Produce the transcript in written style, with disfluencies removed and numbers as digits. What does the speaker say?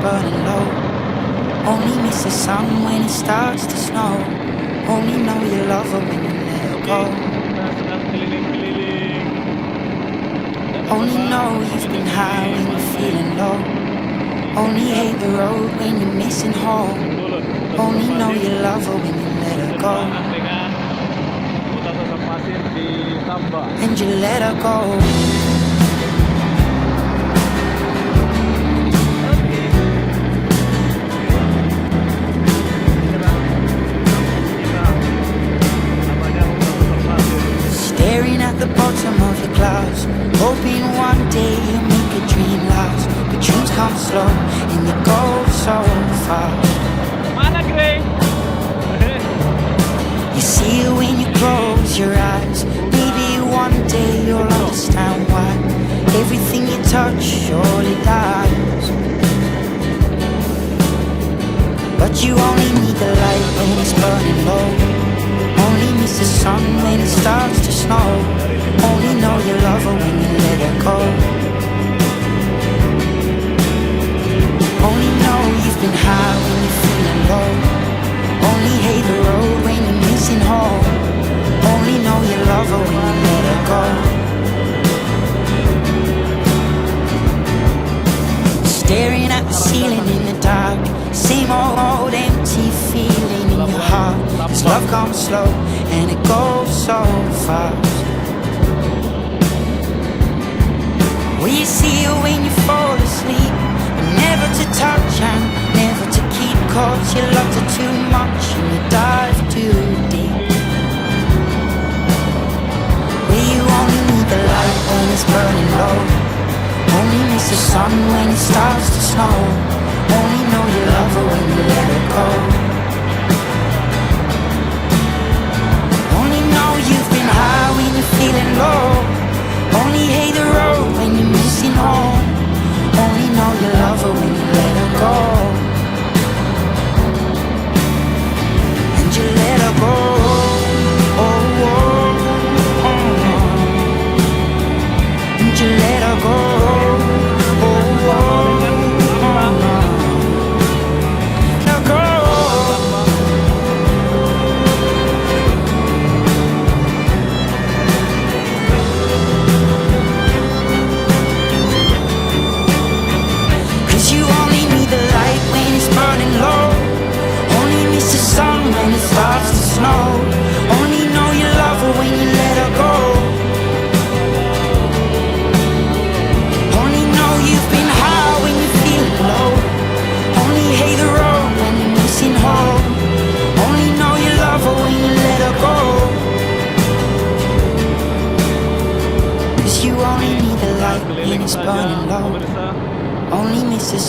burning low. Only miss the sun when it starts to snow. Only know you love her when you let her go. Only know you've been high when you're feeling low. Only hate the road when you're missing home. Only know you love her when you let her go. Pasir di Tamba. And you let her go. Staring at the bottom of your glass, hoping one day you'll make a dream last. But dreams come slow and they go so fast. Mana Grey? You see it when you close your eyes. Maybe one day you'll understand why everything you touch surely dies. But you only need the light when it's burning low. Only miss the sun when it starts to snow. Only know you love her when you let her go. Only know you've been high when you're feeling low. Only hate the road when you're missing home. Only know you love her when you let her go. Staring at the ceiling in the dark, same old empty feeling in your heart. This love comes slow and it goes so fast. Will you see her when you fall asleep? Never to touch and never to keep, 'cause you loved her too much and you dive too deep. Will you only need the light when it's burning low? Only miss the sun when it starts to snow. Only know you love her when you let her go. Only know you've been high when you're feeling low. Only hate the road when you're missing home. Only know you love her when you let her go. And you let her go. Oh, oh, oh. And you let her go. Oh, oh, oh. Now go. You only need the light when it's burning low. Only miss the sun when it starts to snow. Only know you love her when you let her go. Only know you've been high when you're feeling low. Only hate the road when you're missing home. Only know you love her when you let her go. 'Cause you only need the light when it's burning low. Only miss the